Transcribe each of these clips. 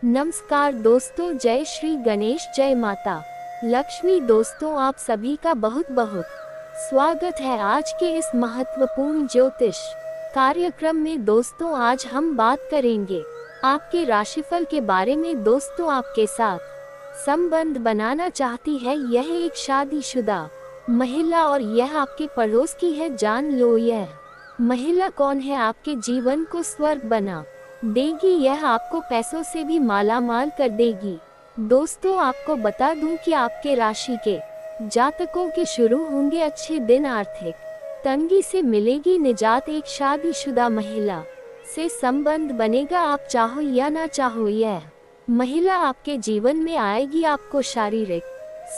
नमस्कार दोस्तों, जय श्री गणेश, जय माता लक्ष्मी। दोस्तों, आप सभी का बहुत बहुत स्वागत है आज के इस महत्वपूर्ण ज्योतिष कार्यक्रम में। दोस्तों, आज हम बात करेंगे आपके राशिफल के बारे में। दोस्तों, आपके साथ संबंध बनाना चाहती है यह एक शादीशुदा महिला और यह आपके पड़ोस की है। जान लो यह महिला कौन है। आपके जीवन को स्वर्ग बना देगी, यह आपको पैसों से भी मालामाल कर देगी। दोस्तों, आपको बता दूं कि आपके राशि के जातकों के शुरू होंगे अच्छे दिन। आर्थिक तंगी से मिलेगी निजात। एक शादीशुदा महिला से संबंध बनेगा, आप चाहो या ना चाहो। यह महिला आपके जीवन में आएगी, आपको शारीरिक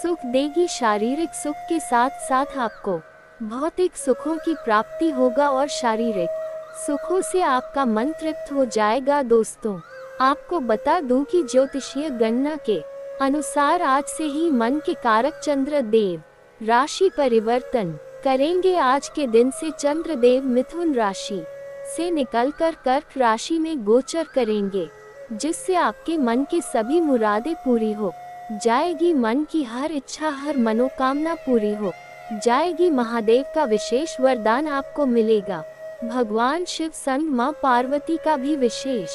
सुख देगी। शारीरिक सुख के साथ साथ आपको भौतिक सुखों की प्राप्ति होगा और शारीरिक सुखों से आपका मन तृप्त हो जाएगा। दोस्तों, आपको बता दूं कि ज्योतिषीय गणना के अनुसार आज से ही मन के कारक चंद्र देव राशि परिवर्तन करेंगे। आज के दिन से चंद्र देव मिथुन राशि से निकलकर कर्क राशि में गोचर करेंगे, जिससे आपके मन की सभी मुरादें पूरी हो जाएगी। मन की हर इच्छा, हर मनोकामना पूरी हो जाएगी। महादेव का विशेष वरदान आपको मिलेगा। भगवान शिव संग मां पार्वती का भी विशेष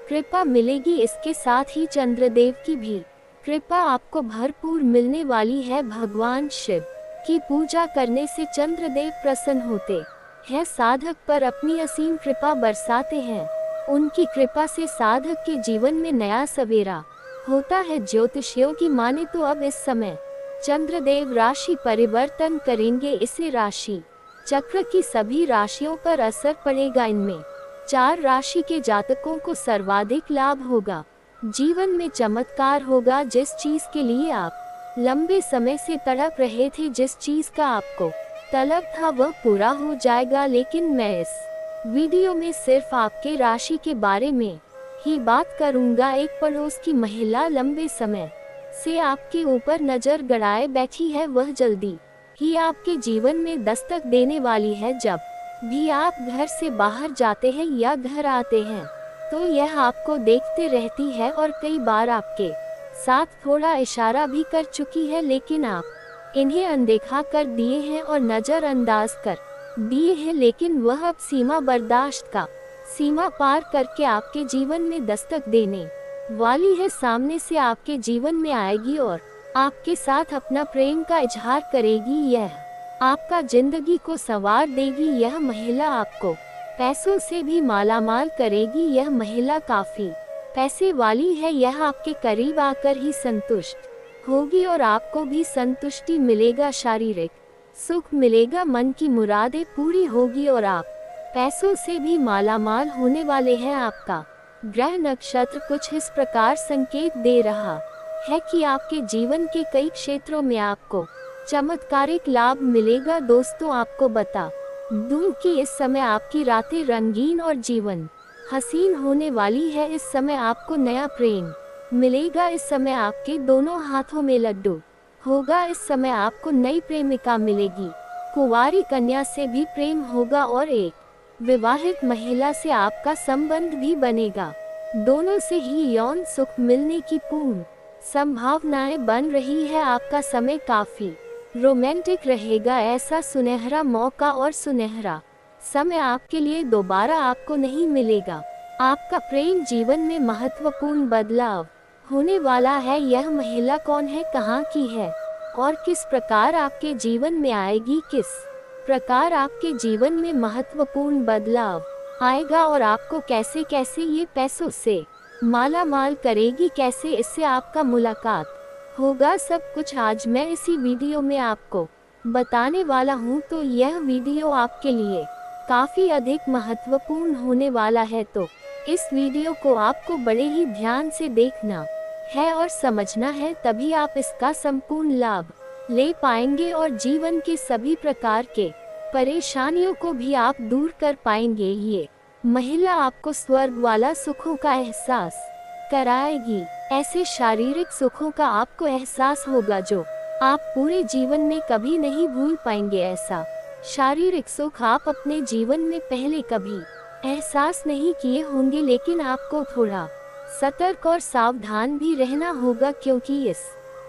कृपा मिलेगी। इसके साथ ही चंद्रदेव की भी कृपा आपको भरपूर मिलने वाली है। भगवान शिव की पूजा करने से चंद्रदेव प्रसन्न होते हैं, साधक पर अपनी असीम कृपा बरसाते हैं। उनकी कृपा से साधक के जीवन में नया सवेरा होता है। ज्योतिषियों की माने तो अब इस समय चंद्रदेव राशि परिवर्तन करेंगे। इसे राशि चक्र की सभी राशियों पर असर पड़ेगा। इनमें 4 राशि के जातकों को सर्वाधिक लाभ होगा। जीवन में चमत्कार होगा। जिस चीज के लिए आप लंबे समय से तड़प रहे थे, जिस चीज का आपको तलब था, वह पूरा हो जाएगा। लेकिन मैं इस वीडियो में सिर्फ आपके राशि के बारे में ही बात करूंगा। एक पड़ोस की महिला लंबे समय से आपके ऊपर नजर गड़ाए बैठी है। वह जल्दी ही आपके जीवन में दस्तक देने वाली है। जब भी आप घर से बाहर जाते हैं या घर आते हैं, तो यह आपको देखते रहती है और कई बार आपके साथ थोड़ा इशारा भी कर चुकी है, लेकिन आप इन्हें अनदेखा कर दिए हैं और नजरअंदाज कर दिए हैं। लेकिन वह अब सीमा बर्दाश्त का सीमा पार करके आपके जीवन में दस्तक देने वाली है। सामने से आपके जीवन में आएगी और आपके साथ अपना प्रेम का इजहार करेगी। यह आपका जिंदगी को संवार देगी। यह महिला आपको पैसों से भी मालामाल करेगी। यह महिला काफी पैसे वाली है। यह आपके करीब आकर ही संतुष्ट होगी और आपको भी संतुष्टि मिलेगा। शारीरिक सुख मिलेगा, मन की मुरादें पूरी होगी और आप पैसों से भी मालामाल होने वाले हैं। आपका ग्रह नक्षत्र कुछ इस प्रकार संकेत दे रहा है कि आपके जीवन के कई क्षेत्रों में आपको चमत्कारिक लाभ मिलेगा। दोस्तों, आपको बता दूं कि इस समय आपकी रातें रंगीन और जीवन हसीन होने वाली है। इस समय आपको नया प्रेम मिलेगा। इस समय आपके दोनों हाथों में लड्डू होगा। इस समय आपको नई प्रेमिका मिलेगी। कुंवारी कन्या से भी प्रेम होगा और एक विवाहित महिला से आपका संबंध भी बनेगा। दोनों से ही यौन सुख मिलने की पूर्ण संभावनाएं बन रही है। आपका समय काफी रोमांटिक रहेगा। ऐसा सुनहरा मौका और सुनहरा समय आपके लिए दोबारा आपको नहीं मिलेगा। आपका प्रेम जीवन में महत्वपूर्ण बदलाव होने वाला है। यह महिला कौन है, कहाँ की है और किस प्रकार आपके जीवन में आएगी, किस प्रकार आपके जीवन में महत्वपूर्ण बदलाव आएगा और आपको कैसे कैसे ये पैसों से माला माल करेगी, कैसे इससे आपका मुलाकात होगा, सब कुछ आज मैं इसी वीडियो में आपको बताने वाला हूँ। तो यह वीडियो आपके लिए काफी अधिक महत्वपूर्ण होने वाला है, तो इस वीडियो को आपको बड़े ही ध्यान से देखना है और समझना है, तभी आप इसका संपूर्ण लाभ ले पाएंगे और जीवन के सभी प्रकार के परेशानियों को भी आप दूर कर पाएंगे। ये महिला आपको स्वर्ग वाला सुखों का एहसास कराएगी। ऐसे शारीरिक सुखों का आपको एहसास होगा जो आप पूरे जीवन में कभी नहीं भूल पाएंगे। ऐसा शारीरिक सुख आप अपने जीवन में पहले कभी एहसास नहीं किए होंगे, लेकिन आपको थोड़ा सतर्क और सावधान भी रहना होगा, क्योंकि इस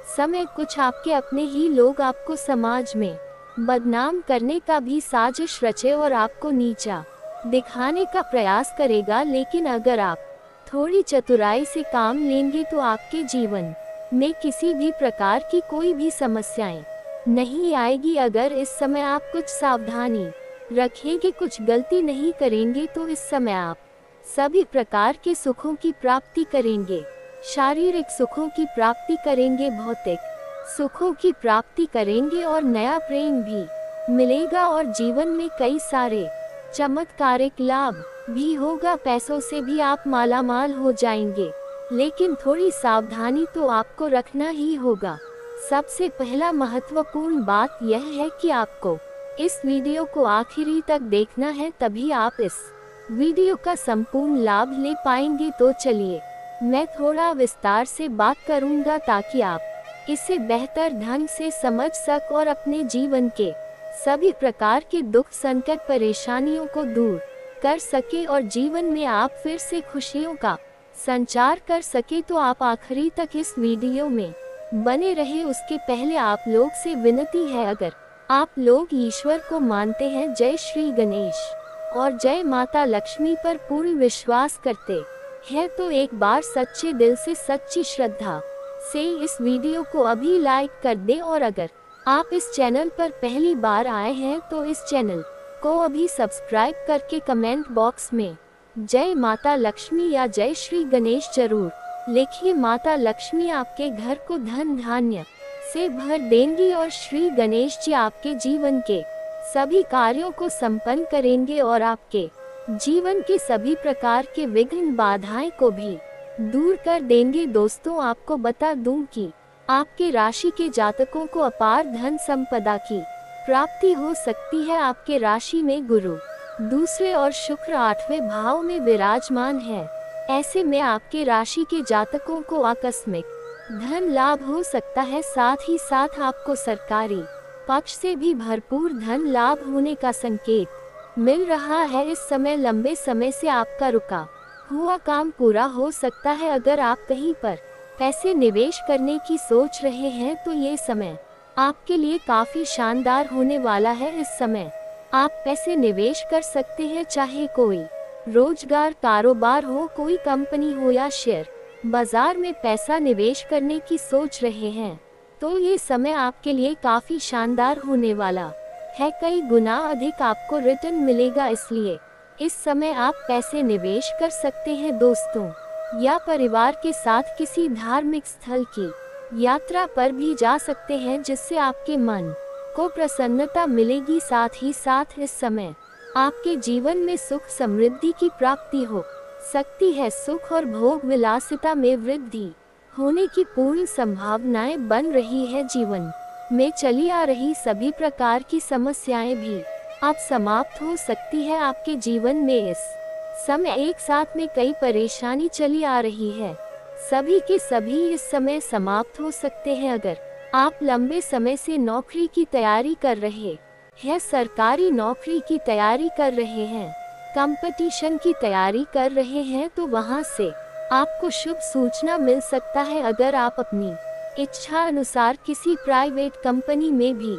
समय कुछ आपके अपने ही लोग आपको समाज में बदनाम करने का भी साजिश रचे और आपको नीचा दिखाने का प्रयास करेगा। लेकिन अगर आप थोड़ी चतुराई से काम लेंगे तो आपके जीवन में किसी भी प्रकार की कोई भी समस्याएं नहीं आएगी। अगर इस समय आप कुछ सावधानी रखेंगे, कुछ गलती नहीं करेंगे, तो इस समय आप सभी प्रकार के सुखों की प्राप्ति करेंगे। शारीरिक सुखों की प्राप्ति करेंगे, भौतिक सुखों की प्राप्ति करेंगे और नया प्रेम भी मिलेगा और जीवन में कई सारे चमत्कारिक लाभ भी होगा। पैसों से भी आप मालामाल हो जाएंगे, लेकिन थोड़ी सावधानी तो आपको रखना ही होगा। सबसे पहला महत्वपूर्ण बात यह है कि आपको इस वीडियो को आखिरी तक देखना है, तभी आप इस वीडियो का संपूर्ण लाभ ले पाएंगे। तो चलिए मैं थोड़ा विस्तार से बात करूंगा ताकि आप इसे बेहतर ढंग से समझ सक और अपने जीवन के सभी प्रकार के दुख, संकट, परेशानियों को दूर कर सके और जीवन में आप फिर से खुशियों का संचार कर सके। तो आप आखिरी तक इस वीडियो में बने रहे। उसके पहले आप लोग से विनती है, अगर आप लोग ईश्वर को मानते हैं, जय श्री गणेश और जय माता लक्ष्मी पर पूर्ण विश्वास करते हैं, तो एक बार सच्चे दिल से, सच्ची श्रद्धा से इस वीडियो को अभी लाइक कर दें। और अगर आप इस चैनल पर पहली बार आए हैं तो इस चैनल को अभी सब्सक्राइब करके कमेंट बॉक्स में जय माता लक्ष्मी या जय श्री गणेश जरूर लिखिए। माता लक्ष्मी आपके घर को धन धान्य से भर देंगी और श्री गणेश जी आपके जीवन के सभी कार्यों को संपन्न करेंगे और आपके जीवन के सभी प्रकार के विघ्न, बाधाएं को भी दूर कर देंगे। दोस्तों, आपको बता दूं कि आपके राशि के जातकों को अपार धन संपदा की प्राप्ति हो सकती है। आपके राशि में गुरु दूसरे और शुक्र 8वें भाव में विराजमान है। ऐसे में आपके राशि के जातकों को आकस्मिक धन लाभ हो सकता है। साथ ही साथ आपको सरकारी पक्ष से भी भरपूर धन लाभ होने का संकेत मिल रहा है। इस समय लंबे समय से आपका रुका हुआ काम पूरा हो सकता है। अगर आप कहीं पर पैसे निवेश करने की सोच रहे हैं तो ये समय आपके लिए काफी शानदार होने वाला है। इस समय आप पैसे निवेश कर सकते हैं, चाहे कोई रोजगार, कारोबार हो, कोई कंपनी हो या शेयर बाजार में पैसा निवेश करने की सोच रहे हैं तो ये समय आपके लिए काफी शानदार होने वाला है। कई गुना अधिक आपको रिटर्न मिलेगा, इसलिए इस समय आप पैसे निवेश कर सकते हैं। दोस्तों, या परिवार के साथ किसी धार्मिक स्थल की यात्रा पर भी जा सकते हैं, जिससे आपके मन को प्रसन्नता मिलेगी। साथ ही साथ इस समय आपके जीवन में सुख समृद्धि की प्राप्ति हो सकती है। सुख और भोग विलासिता में वृद्धि होने की पूर्ण संभावनाएं बन रही है। जीवन में चली आ रही सभी प्रकार की समस्याएं भी अब समाप्त हो सकती है। आपके जीवन में इस समय एक साथ में कई परेशानी चली आ रही है, सभी के सभी इस समय समाप्त हो सकते हैं। अगर आप लंबे समय से नौकरी की तैयारी कर रहे हैं, सरकारी नौकरी की तैयारी कर रहे हैं, कंपटीशन की तैयारी कर रहे हैं, तो वहां से आपको शुभ सूचना मिल सकता है। अगर आप अपनी इच्छा अनुसार किसी प्राइवेट कंपनी में भी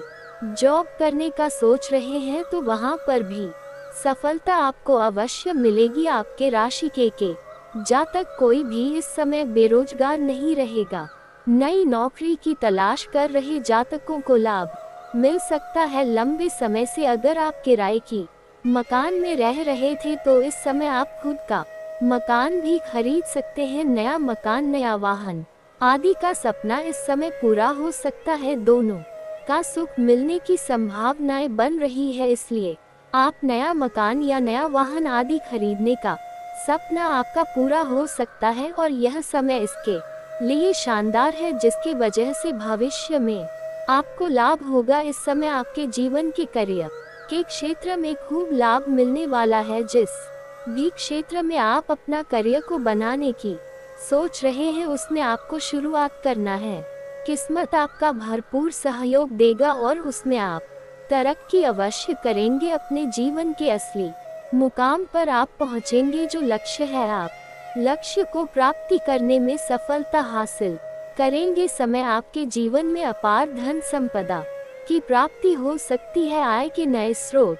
जॉब करने का सोच रहे हैं तो वहां पर भी सफलता आपको अवश्य मिलेगी। आपके राशि के जातक कोई भी इस समय बेरोजगार नहीं रहेगा। नई नौकरी की तलाश कर रहे जातकों को लाभ मिल सकता है। लंबे समय से अगर आप किराए की मकान में रह रहे थे तो इस समय आप खुद का मकान भी खरीद सकते हैं। नया मकान, नया वाहन आदि का सपना इस समय पूरा हो सकता है। दोनों का सुख मिलने की संभावनाएं बन रही है, इसलिए आप नया मकान या नया वाहन आदि खरीदने का सपना आपका पूरा हो सकता है और यह समय इसके लिए शानदार है, जिसकी वजह से भविष्य में आपको लाभ होगा। इस समय आपके जीवन के करियर के क्षेत्र में खूब लाभ मिलने वाला है। जिस भी क्षेत्र में आप अपना करियर को बनाने की सोच रहे हैं उसमें आपको शुरुआत करना है। किस्मत आपका भरपूर सहयोग देगा और उसमें आप तरक्की अवश्य करेंगे। अपने जीवन के असली मुकाम पर आप पहुंचेंगे। जो लक्ष्य है आप लक्ष्य को प्राप्ति करने में सफलता हासिल करेंगे। समय आपके जीवन में अपार धन संपदा की प्राप्ति हो सकती है। आय के नए स्रोत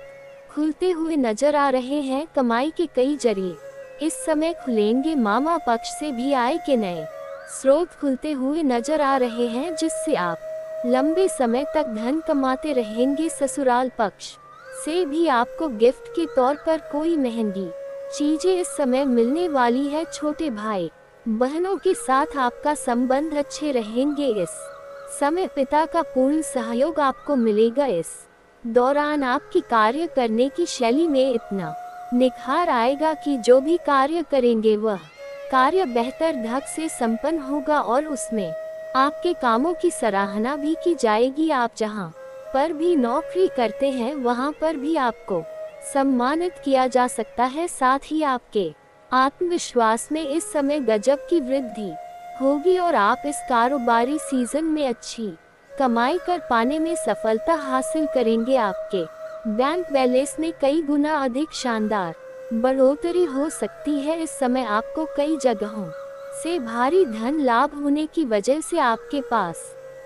खुलते हुए नजर आ रहे हैं। कमाई के कई जरिए इस समय खुलेंगे। मामा पक्ष से भी आय के नए स्रोत खुलते हुए नजर आ रहे हैं, जिससे आप लंबे समय तक धन कमाते रहेंगे। ससुराल पक्ष से भी आपको गिफ्ट के तौर पर कोई महंगी चीजें इस समय मिलने वाली है। छोटे भाई बहनों के साथ आपका संबंध अच्छे रहेंगे। इस समय पिता का पूर्ण सहयोग आपको मिलेगा। इस दौरान आपकी कार्य करने की शैली में इतना निखार आएगा कि जो भी कार्य करेंगे वह कार्य बेहतर ढंग से संपन्न होगा और उसमें आपके कामों की सराहना भी की जाएगी। आप जहां पर भी नौकरी करते हैं वहां पर भी आपको सम्मानित किया जा सकता है। साथ ही आपके आत्मविश्वास में इस समय गजब की वृद्धि होगी और आप इस कारोबारी सीजन में अच्छी कमाई कर पाने में सफलता हासिल करेंगे। आपके बैंक बैलेंस में कई गुना अधिक शानदार बढ़ोतरी हो सकती है। इस समय आपको कई जगहों से भारी धन लाभ होने की वजह से आपके पास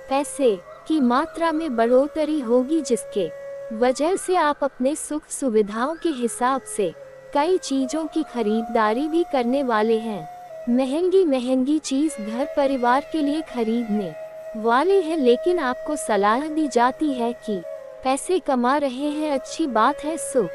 पैसे की मात्रा में बढ़ोतरी होगी, जिसके वजह से आप अपने सुख सुविधाओं के हिसाब से कई चीजों की खरीदारी भी करने वाले हैं। महंगी महंगी चीज घर परिवार के लिए खरीदने वाले हैं, लेकिन आपको सलाह दी जाती है कि पैसे कमा रहे हैं, अच्छी बात है। सुख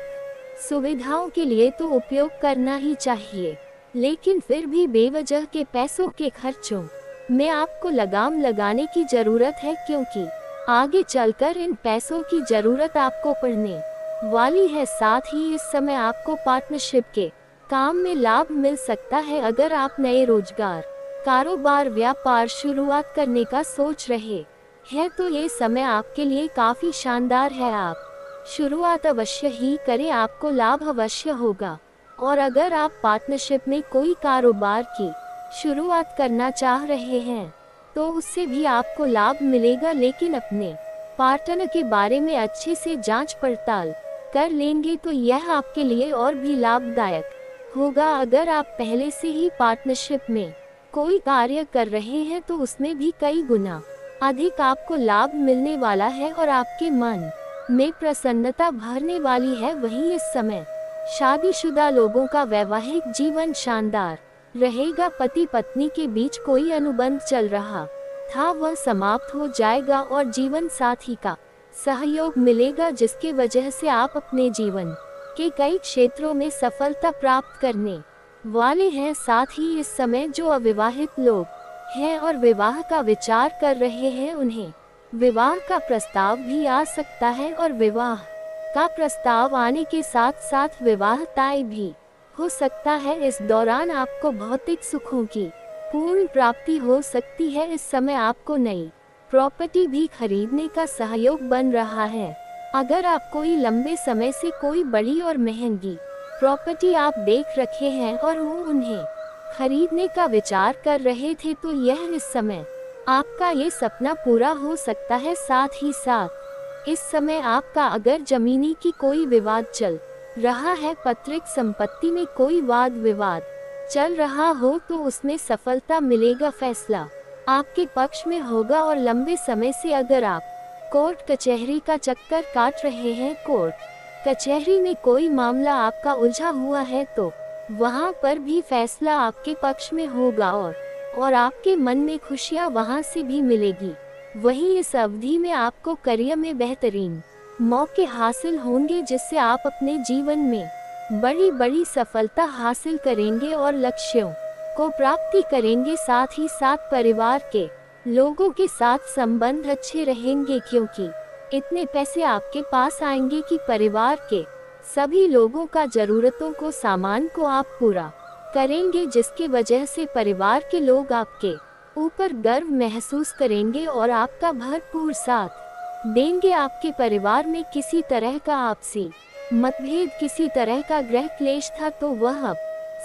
सुविधाओं के लिए तो उपयोग करना ही चाहिए, लेकिन फिर भी बेवजह के पैसों के खर्चों में आपको लगाम लगाने की जरूरत है, क्योंकि आगे चलकर इन पैसों की जरूरत आपको पड़ने वाली है। साथ ही इस समय आपको पार्टनरशिप के काम में लाभ मिल सकता है। अगर आप नए रोजगार, कारोबार, व्यापार शुरुआत करने का सोच रहे हैं तो ये समय आपके लिए काफी शानदार है। आप शुरुआत अवश्य ही करें, आपको लाभ अवश्य होगा। और अगर आप पार्टनरशिप में कोई कारोबार की शुरुआत करना चाह रहे हैं तो उससे भी आपको लाभ मिलेगा, लेकिन अपने पार्टनर के बारे में अच्छे से जांच पड़ताल कर लेंगे तो यह आपके लिए और भी लाभदायक होगा। अगर आप पहले से ही पार्टनरशिप में कोई कार्य कर रहे हैं तो उसमें भी कई गुना अधिक आपको लाभ मिलने वाला है और आपके मन में प्रसन्नता भरने वाली है। वहीं इस समय शादीशुदा लोगों का वैवाहिक जीवन शानदार रहेगा। पति पत्नी के बीच कोई अनुबंध चल रहा था वह समाप्त हो जाएगा और जीवन साथी का सहयोग मिलेगा, जिसके वजह से आप अपने जीवन के कई क्षेत्रों में सफलता प्राप्त करने वाले हैं। साथ ही इस समय जो अविवाहित लोग हैं और विवाह का विचार कर रहे हैं उन्हें विवाह का प्रस्ताव भी आ सकता है और विवाह का प्रस्ताव आने के साथ साथ विवाह तय भी हो सकता है। इस दौरान आपको भौतिक सुखों की पूर्ण प्राप्ति हो सकती है। इस समय आपको नई प्रॉपर्टी भी खरीदने का सहयोग बन रहा है। अगर आप कोई लंबे समय से कोई बड़ी और महंगी प्रॉपर्टी आप देख रखे हैं और वो उन्हें खरीदने का विचार कर रहे थे तो यह इस समय आपका ये सपना पूरा हो सकता है। साथ ही साथ इस समय आपका अगर जमीनी की कोई विवाद चल रहा है, पैतृक संपत्ति में कोई वाद विवाद चल रहा हो तो उसमें सफलता मिलेगा। फैसला आपके पक्ष में होगा और लंबे समय से अगर आप कोर्ट कचहरी का चक्कर काट रहे हैं, कोर्ट कचहरी में कोई मामला आपका उलझा हुआ है तो वहां पर भी फैसला आपके पक्ष में होगा और आपके मन में खुशियां वहां से भी मिलेगी। वहीं इस अवधि में आपको करियर में बेहतरीन मौके हासिल होंगे, जिससे आप अपने जीवन में बड़ी बड़ी सफलता हासिल करेंगे और लक्ष्यों को प्राप्ति करेंगे। साथ ही साथ परिवार के लोगों के साथ संबंध अच्छे रहेंगे, क्योंकि इतने पैसे आपके पास आएंगे कि परिवार के सभी लोगों का जरूरतों को सामान को आप पूरा करेंगे, जिसके वजह से परिवार के लोग आपके ऊपर गर्व महसूस करेंगे और आपका भरपूर साथ देंगे। आपके परिवार में किसी तरह का आपसी मतभेद, किसी तरह का गृह क्लेश था तो वह अब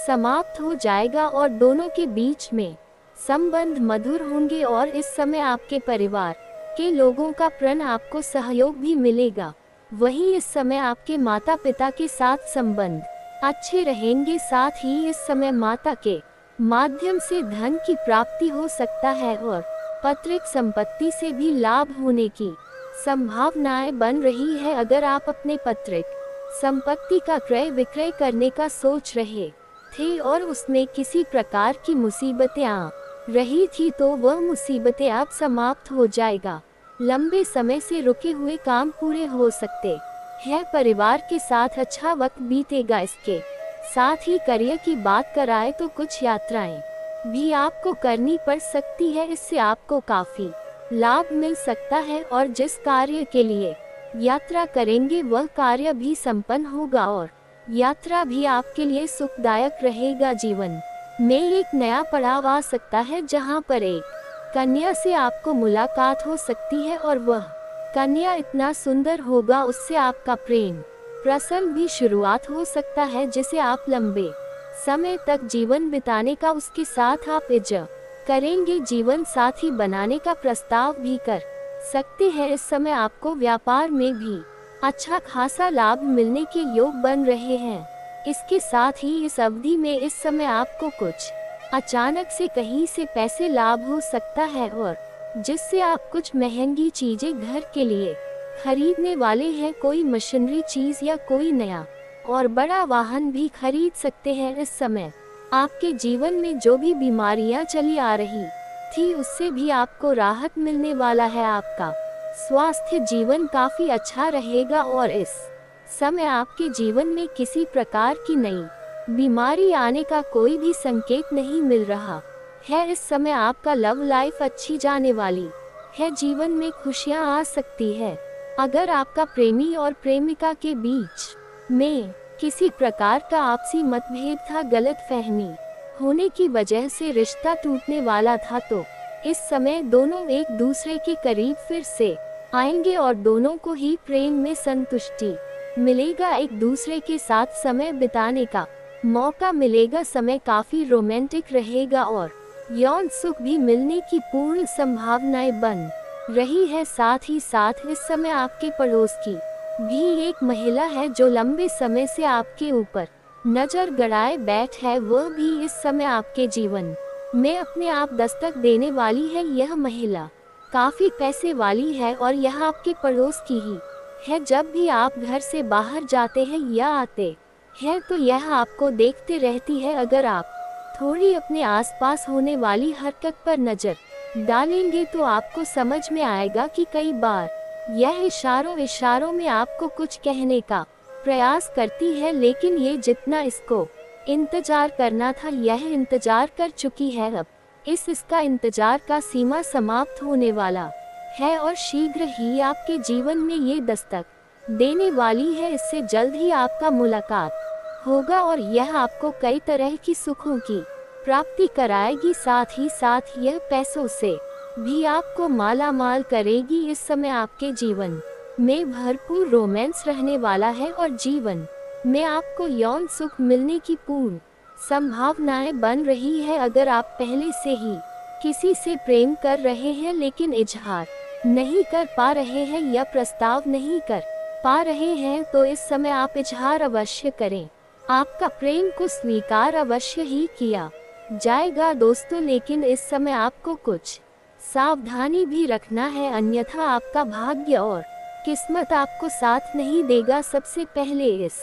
समाप्त हो जाएगा और दोनों के बीच में संबंध मधुर होंगे और इस समय आपके परिवार के लोगों का प्रण आपको सहयोग भी मिलेगा। वहीं इस समय आपके माता पिता के साथ संबंध अच्छे रहेंगे। साथ ही इस समय माता के माध्यम से धन की प्राप्ति हो सकता है और पैतृक संपत्ति से भी लाभ होने की संभावनाएं बन रही है। अगर आप अपने पैतृक संपत्ति का क्रय विक्रय करने का सोच रहे थे और उसमें किसी प्रकार की मुसीबतें आ रही थी तो वह मुसीबतें अब समाप्त हो जाएगा। लंबे समय से रुके हुए काम पूरे हो सकते हैं। परिवार के साथ अच्छा वक्त बीतेगा। इसके साथ ही करियर की बात कराए तो कुछ यात्राएं भी आपको करनी पड़ सकती है। इससे आपको काफी लाभ मिल सकता है और जिस कार्य के लिए यात्रा करेंगे वह कार्य भी संपन्न होगा और यात्रा भी आपके लिए सुखदायक रहेगा। जीवन में एक नया पड़ाव आ सकता है जहां पर एक कन्या से आपको मुलाकात हो सकती है और वह कन्या इतना सुंदर होगा उससे आपका प्रेम प्रसंग भी शुरुआत हो सकता है जिसे आप लंबे समय तक जीवन बिताने का उसके साथ आप इज्जत करेंगे। जीवन साथी बनाने का प्रस्ताव भी कर सकते हैं। इस समय आपको व्यापार में भी अच्छा खासा लाभ मिलने के योग बन रहे हैं। इसके साथ ही इस अवधि में इस समय आपको कुछ अचानक से कहीं से पैसे लाभ हो सकता है और जिससे आप कुछ महंगी चीजें घर के लिए खरीदने वाले हैं। कोई मशीनरी चीज या कोई नया और बड़ा वाहन भी खरीद सकते हैं। इस समय आपके जीवन में जो भी बीमारियां चली आ रही थी उससे भी आपको राहत मिलने वाला है। आपका स्वास्थ्य जीवन काफी अच्छा रहेगा और इस समय आपके जीवन में किसी प्रकार की नई बीमारी आने का कोई भी संकेत नहीं मिल रहा है। इस समय आपका लव लाइफ अच्छी जाने वाली है। जीवन में खुशियां आ सकती है। अगर आपका प्रेमी और प्रेमिका के बीच में किसी प्रकार का आपसी मतभेद था, गलतफहमी होने की वजह से रिश्ता टूटने वाला था तो इस समय दोनों एक दूसरे के करीब फिर से आएंगे और दोनों को ही प्रेम में संतुष्टि मिलेगा। एक दूसरे के साथ समय बिताने का मौका मिलेगा। समय काफी रोमांटिक रहेगा और यौन सुख भी मिलने की पूर्ण संभावनाएं बन रही है। साथ ही साथ इस समय आपके पड़ोस की भी एक महिला है जो लंबे समय से आपके ऊपर नजर गड़ाए बैठ है। वह भी इस समय आपके जीवन में अपने आप दस्तक देने वाली है। यह महिला काफी पैसे वाली है और यह आपके पड़ोस की ही है। जब भी आप घर से बाहर जाते हैं या आते हैं तो यह आपको देखते रहती है। अगर आप थोड़ी अपने आसपास होने वाली हरकत पर नजर डालेंगे तो आपको समझ में आएगा कि कई बार यह इशारों में आपको कुछ कहने का प्रयास करती है, लेकिन ये जितना इसको इंतजार करना था यह इंतजार कर चुकी है। अब इसका इंतजार का सीमा समाप्त होने वाला है और शीघ्र ही आपके जीवन में ये दस्तक देने वाली है। इससे जल्द ही आपका मुलाकात होगा और यह आपको कई तरह की सुखों की प्राप्ति कराएगी। साथ ही साथ यह पैसों से भी आपको माला माल करेगी। इस समय आपके जीवन में भरपूर रोमांस रहने वाला है और जीवन में आपको यौन सुख मिलने की पूर्ण संभावनाएं बन रही है। अगर आप पहले से ही किसी से प्रेम कर रहे हैं लेकिन इजहार नहीं कर पा रहे हैं या प्रस्ताव नहीं कर पा रहे हैं तो इस समय आप इजहार अवश्य करें। आपका प्रेम को स्वीकार अवश्य ही किया जाएगा दोस्तों, लेकिन इस समय आपको कुछ सावधानी भी रखना है, अन्यथा आपका भाग्य और किस्मत आपको साथ नहीं देगा। सबसे पहले इस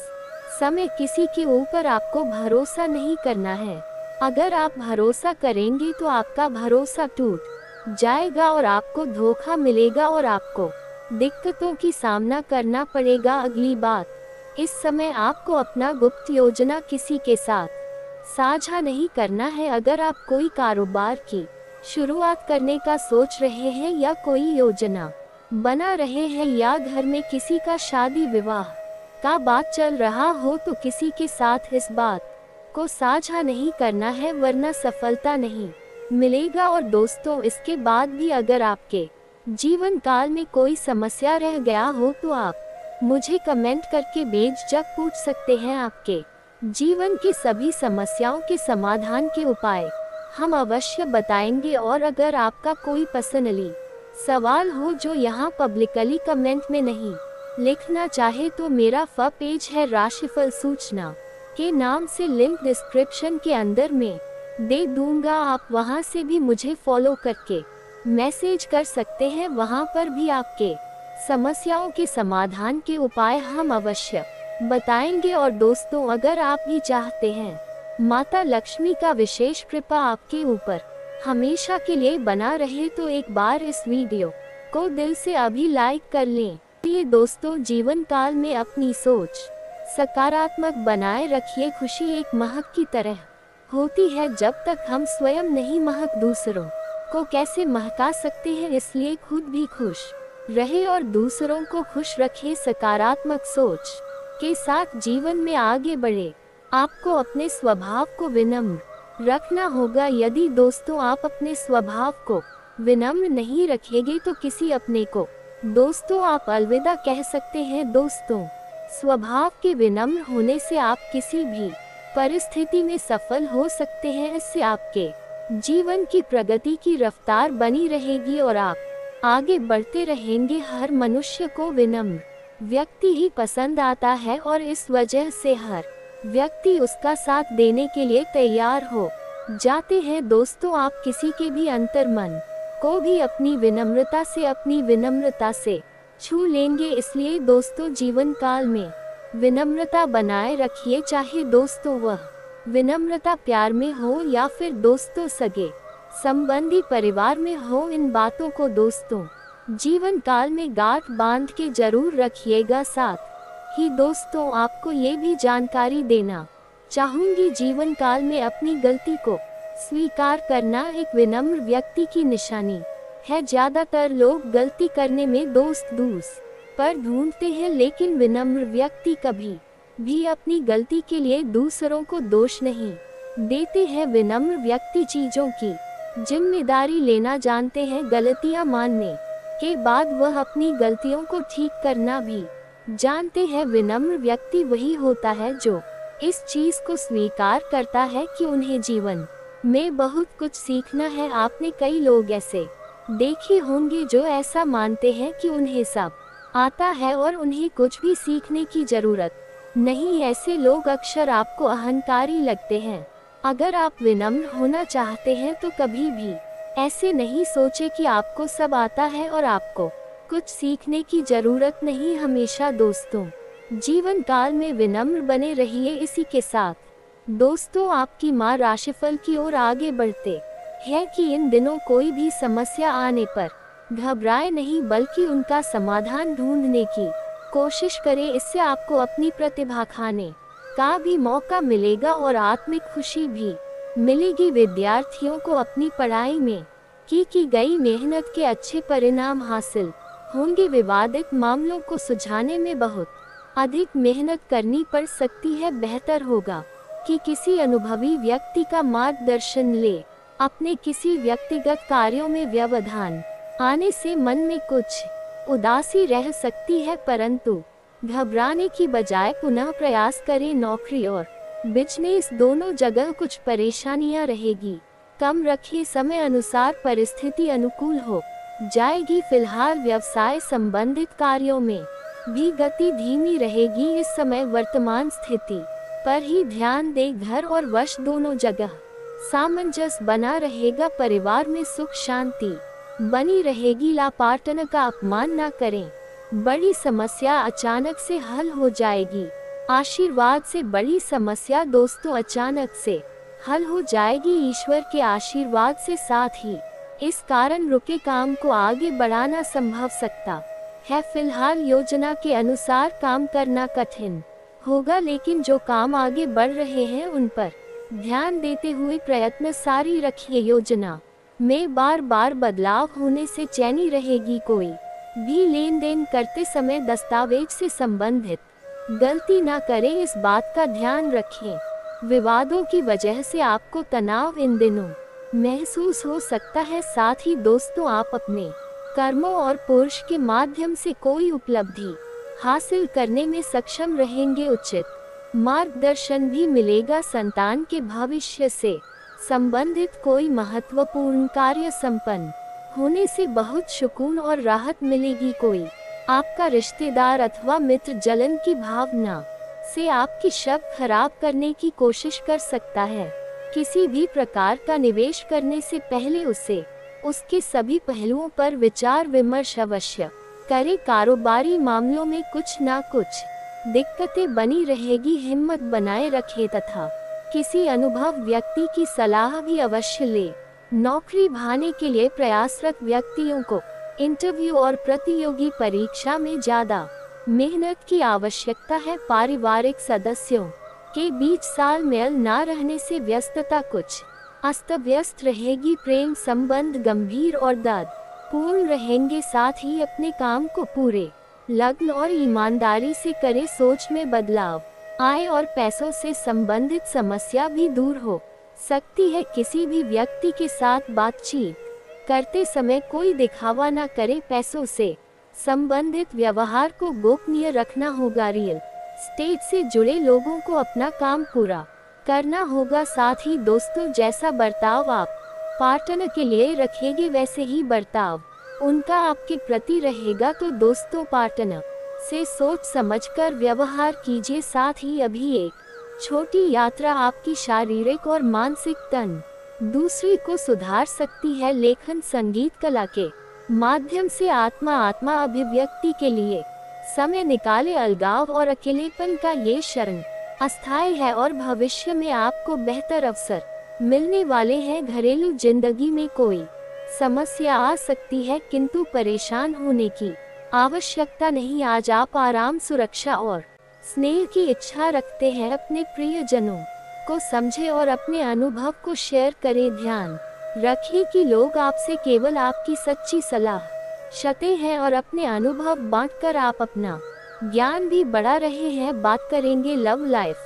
समय किसी के ऊपर आपको भरोसा नहीं करना है। अगर आप भरोसा करेंगे तो आपका भरोसा टूट जाएगा और आपको धोखा मिलेगा और आपको दिक्कतों की सामना करना पड़ेगा। अगली बात, इस समय आपको अपना गुप्त योजना किसी के साथ साझा नहीं करना है। अगर आप कोई कारोबार की शुरुआत करने का सोच रहे हैं या कोई योजना बना रहे हैं या घर में किसी का शादी विवाह का बात चल रहा हो तो किसी के साथ इस बात को साझा नहीं करना है, वरना सफलता नहीं मिलेगा। और दोस्तों, इसके बाद भी अगर आपके जीवन काल में कोई समस्या रह गया हो तो आप मुझे कमेंट करके बेझिझक पूछ सकते हैं। आपके जीवन की सभी समस्याओं के समाधान के उपाय हम अवश्य बताएंगे। और अगर आपका कोई पर्सनली सवाल हो जो यहाँ पब्लिकली कमेंट में नहीं लिखना चाहे तो मेरा पेज है राशिफल सूचना के नाम से, लिंक डिस्क्रिप्शन के अंदर में दे दूंगा। आप वहां से भी मुझे फॉलो करके मैसेज कर सकते हैं, वहां पर भी आपके समस्याओं के समाधान के उपाय हम अवश्य बताएंगे। और दोस्तों, अगर आप भी चाहते हैं माता लक्ष्मी का विशेष कृपा आपके ऊपर हमेशा के लिए बना रहे, तो एक बार इस वीडियो को दिल से अभी लाइक कर लें। ये दोस्तों, जीवन काल में अपनी सोच सकारात्मक बनाए रखिए। खुशी एक महक की तरह होती है, जब तक हम स्वयं नहीं महक दूसरों को कैसे महका सकते हैं। इसलिए खुद भी खुश रहे और दूसरों को खुश रखे। सकारात्मक सोच के साथ जीवन में आगे बढ़े। आपको अपने स्वभाव को विनम्र रखना होगा। यदि दोस्तों आप अपने स्वभाव को विनम्र नहीं रखेंगे तो किसी अपने को दोस्तों आप अलविदा कह सकते हैं। दोस्तों, स्वभाव के विनम्र होने से आप किसी भी परिस्थिति में सफल हो सकते हैं। इससे आपके जीवन की प्रगति की रफ्तार बनी रहेगी और आप आगे बढ़ते रहेंगे। हर मनुष्य को विनम्र व्यक्ति ही पसंद आता है और इस वजह से हर व्यक्ति उसका साथ देने के लिए तैयार हो जाते हैं। दोस्तों, आप किसी के भी अंतर्मन को भी अपनी विनम्रता से छू लेंगे। इसलिए दोस्तों, जीवन काल में विनम्रता बनाए रखिए। चाहे दोस्तों वह विनम्रता प्यार में हो या फिर दोस्तों सगे संबंधी परिवार में हो, इन बातों को दोस्तों जीवन काल में गांठ बांध के जरूर रखिएगा। साथ ही दोस्तों, आपको ये भी जानकारी देना चाहूंगी, जीवन काल में अपनी गलती को स्वीकार करना एक विनम्र व्यक्ति की निशानी है। ज्यादातर लोग गलती करने में दोस्त पर ढूंढते हैं, लेकिन विनम्र व्यक्ति कभी भी अपनी गलती के लिए दूसरों को दोष नहीं देते हैं। विनम्र व्यक्ति चीजों की जिम्मेदारी लेना जानते हैं। गलतियां मानने के बाद वह अपनी गलतियों को ठीक करना भी जानते हैं। विनम्र व्यक्ति वही होता है जो इस चीज को स्वीकार करता है कि उन्हें जीवन में बहुत कुछ सीखना है। आपने कई लोग ऐसे देखे होंगे जो ऐसा मानते हैं कि उन्हें सब आता है और उन्हें कुछ भी सीखने की जरूरत नहीं। ऐसे लोग अक्सर आपको अहंकारी लगते हैं। अगर आप विनम्र होना चाहते हैं तो कभी भी ऐसे नहीं सोचे कि आपको सब आता है और आपको कुछ सीखने की जरूरत नहीं। हमेशा दोस्तों जीवन काल में विनम्र बने रहिए। इसी के साथ दोस्तों, आपकी माँ राशिफल की ओर आगे बढ़ते हैं कि इन दिनों कोई भी समस्या आने पर घबराए नहीं, बल्कि उनका समाधान ढूंढने की कोशिश करें। इससे आपको अपनी प्रतिभा खाने का भी मौका मिलेगा और आत्मिक खुशी भी मिलेगी। विद्यार्थियों को अपनी पढ़ाई में की गई मेहनत के अच्छे परिणाम हासिल होंगे। विवादित मामलों को सुलझाने में बहुत अधिक मेहनत करनी पड़ सकती है। बेहतर होगा कि किसी अनुभवी व्यक्ति का मार्गदर्शन ले। अपने किसी व्यक्तिगत कार्यों में व्यवधान आने से मन में कुछ उदासी रह सकती है, परंतु घबराने की बजाय पुनः प्रयास करें। नौकरी और बिजनेस दोनों जगह कुछ परेशानियां रहेगी। कम रखिए, समय अनुसार परिस्थिति अनुकूल हो जाएगी। फिलहाल व्यवसाय संबंधित कार्यों में भी गति धीमी रहेगी। इस समय वर्तमान स्थिति पर ही ध्यान दें। घर और वश दोनों जगह सामंजस्य बना रहेगा। परिवार में सुख शांति बनी रहेगी। लापार्टन का अपमान न करें, बड़ी समस्या अचानक से हल हो जाएगी। आशीर्वाद से बड़ी समस्या दोस्तों अचानक से हल हो जाएगी ईश्वर के आशीर्वाद से। साथ ही इस कारण रुके काम को आगे बढ़ाना संभव सकता है। फिलहाल योजना के अनुसार काम करना कठिन होगा, लेकिन जो काम आगे बढ़ रहे हैं उन पर ध्यान देते हुए प्रयत्न जारी रखिए। योजना में बार बार बदलाव होने से चैनी रहेगी। कोई भी लेन देन करते समय दस्तावेज से संबंधित गलती ना करें, इस बात का ध्यान रखें। विवादों की वजह से आपको तनाव इन दिनों महसूस हो सकता है। साथ ही दोस्तों, आप अपने कर्मों और पुरुष के माध्यम से कोई उपलब्धि हासिल करने में सक्षम रहेंगे। उचित मार्गदर्शन भी मिलेगा। संतान के भविष्य से संबंधित कोई महत्वपूर्ण कार्य संपन्न होने से बहुत सुकून और राहत मिलेगी। कोई आपका रिश्तेदार अथवा मित्र जलन की भावना से आपकी शब्द खराब करने की कोशिश कर सकता है। किसी भी प्रकार का निवेश करने से पहले उसके सभी पहलुओं पर विचार विमर्श अवश्य करें। कारोबारी मामलों में कुछ ना कुछ दिक्कतें बनी रहेगी, हिम्मत बनाए रखें तथा किसी अनुभव व्यक्ति की सलाह भी अवश्य ले। नौकरी पाने के लिए प्रयासरत व्यक्तियों को इंटरव्यू और प्रतियोगी परीक्षा में ज्यादा मेहनत की आवश्यकता है। पारिवारिक सदस्यों के बीच साल मेल न रहने से व्यस्तता कुछ अस्त व्यस्त रहेगी। प्रेम संबंध गंभीर और दर्द पूर्ण रहेंगे, साथ ही अपने काम को पूरे लगन और ईमानदारी से करें। सोच में बदलाव आय और पैसों से संबंधित समस्या भी दूर हो सकती है। किसी भी व्यक्ति के साथ बातचीत करते समय कोई दिखावा न करे। पैसों से संबंधित व्यवहार को गोपनीय रखना होगा। रियल एस्टेट से जुड़े लोगों को अपना काम पूरा करना होगा। साथ ही दोस्तों जैसा बर्ताव आप पार्टनर के लिए रखेंगे वैसे ही बर्ताव उनका आपके प्रति रहेगा। तो दोस्तों पार्टनर से सोच समझकर व्यवहार कीजिए। साथ ही अभी एक छोटी यात्रा आपकी शारीरिक और मानसिक तन दूसरी को सुधार सकती है। लेखन संगीत कला के माध्यम से आत्मा अभिव्यक्ति के लिए समय निकाले। अलगाव और अकेलेपन का ये क्षण अस्थायी है और भविष्य में आपको बेहतर अवसर मिलने वाले हैं। घरेलू जिंदगी में कोई समस्या आ सकती है, किंतु परेशान होने की आवश्यकता नहीं। आज आप आराम, सुरक्षा और स्नेह की इच्छा रखते हैं। अपने प्रियजनों को समझें और अपने अनुभव को शेयर करें। ध्यान रखें कि लोग आपसे केवल आपकी सच्ची सलाह चाहते हैं और अपने अनुभव बांटकर आप अपना ज्ञान भी बढ़ा रहे हैं। बात करेंगे लव लाइफ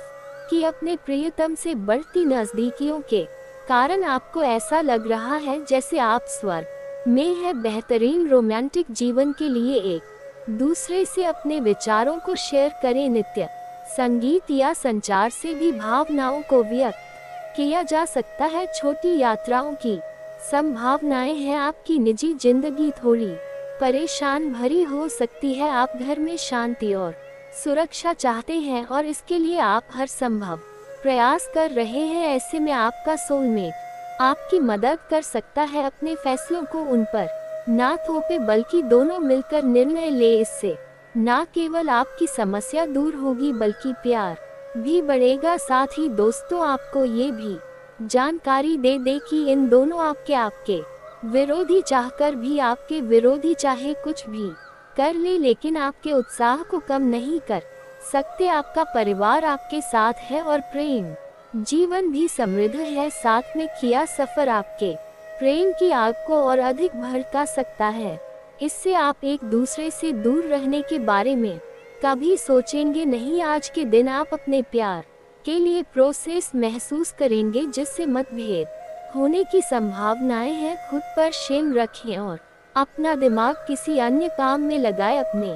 की। अपने प्रियतम से बढ़ती नजदीकियों के कारण आपको ऐसा लग रहा है जैसे आप स्वर्ग में है। बेहतरीन रोमांटिक जीवन के लिए एक दूसरे से अपने विचारों को शेयर करें। नृत्य, संगीत या संचार से भी भावनाओं को व्यक्त किया जा सकता है। छोटी यात्राओं की संभावनाएं हैं। आपकी निजी जिंदगी थोड़ी परेशान भरी हो सकती है। आप घर में शांति और सुरक्षा चाहते हैं और इसके लिए आप हर संभव प्रयास कर रहे हैं। ऐसे में आपका सोलमेट आपकी मदद कर सकता है। अपने फैसलों को उन पर ना थोपे बल्कि दोनों मिलकर निर्णय ले। इससे ना केवल आपकी समस्या दूर होगी बल्कि प्यार भी बढ़ेगा। साथ ही दोस्तों आपको ये भी जानकारी दे कि इन दोनों आपके विरोधी चाहकर भी आपके विरोधी चाहे कुछ भी कर ले, लेकिन आपके उत्साह को कम नहीं कर सकते। आपका परिवार आपके साथ है और प्रेम जीवन भी समृद्ध है। साथ में किया सफर आपके प्रेम की आग को और अधिक भड़का सकता है। इससे आप एक दूसरे से दूर रहने के बारे में कभी सोचेंगे नहीं। आज के दिन आप अपने प्यार के लिए प्रोसेस महसूस करेंगे जिससे मतभेद होने की संभावनाएं हैं। खुद पर शेम रखें और अपना दिमाग किसी अन्य काम में लगाए। अपने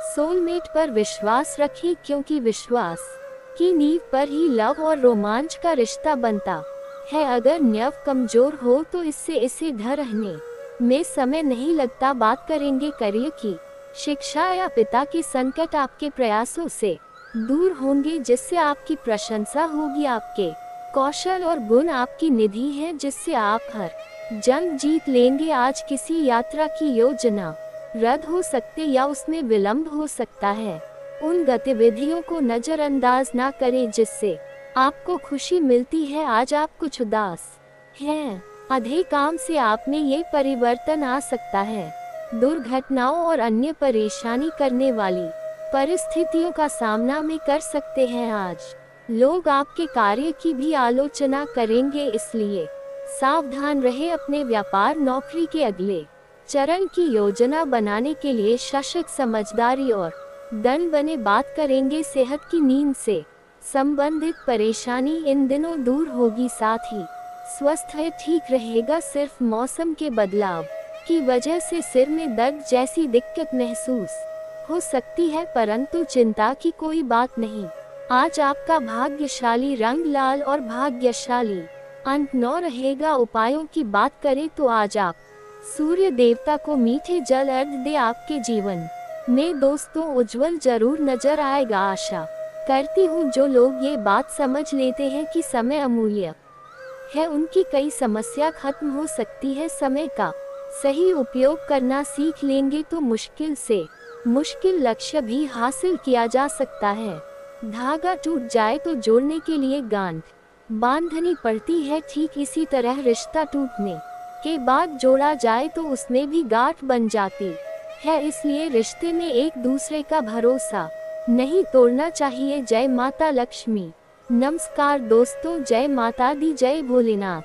सोलमेट पर विश्वास रखें क्योंकि विश्वास की नींव पर ही लव और रोमांच का रिश्ता बनता है। अगर नींव कमजोर हो तो इसे ढहने में समय नहीं लगता। बात करेंगे करियर की। शिक्षा या पिता के संकट आपके प्रयासों से दूर होंगे जिससे आपकी प्रशंसा होगी। आपके कौशल और गुण आपकी निधि है जिससे आप हर जंग जीत लेंगे। आज किसी यात्रा की योजना रद्द हो सकते या उसमें विलंब हो सकता है। उन गतिविधियों को नजरअंदाज ना करें जिससे आपको खुशी मिलती है। आज आप कुछ उदास हैं। अधिक काम से आप में ये परिवर्तन आ सकता है। दुर्घटनाओं और अन्य परेशानी करने वाली परिस्थितियों का सामना में कर सकते हैं। आज लोग आपके कार्य की भी आलोचना करेंगे, इसलिए सावधान रहे। अपने व्यापार नौकरी के अगले चरण की योजना बनाने के लिए सशक्त समझदारी और दृढ़ बने। बात करेंगे सेहत की। नींद से संबंधित परेशानी इन दिनों दूर होगी, साथ ही स्वास्थ्य ठीक रहेगा। सिर्फ मौसम के बदलाव की वजह से सिर में दर्द जैसी दिक्कत महसूस हो सकती है, परंतु चिंता की कोई बात नहीं। आज आपका भाग्यशाली रंग लाल और भाग्यशाली अंक 9 रहेगा। उपायों की बात करें तो आज आप सूर्य देवता को मीठे जल अर्घ्य दे। आपके जीवन में दोस्तों उज्जवल जरूर नजर आएगा। आशा करती हूँ जो लोग ये बात समझ लेते हैं कि समय अमूल्य है उनकी कई समस्या खत्म हो सकती है। समय का सही उपयोग करना सीख लेंगे तो मुश्किल से मुश्किल लक्ष्य भी हासिल किया जा सकता है। धागा टूट जाए तो जोड़ने के लिए गांठ बांधनी पड़ती है, ठीक इसी तरह रिश्ता टूटने के बाद जोड़ा जाए तो उसमें भी गांठ बन जाती है। इसलिए रिश्ते में एक दूसरे का भरोसा नहीं तोड़ना चाहिए। जय माता लक्ष्मी। नमस्कार दोस्तों, जय माता दी, जय भोलेनाथ।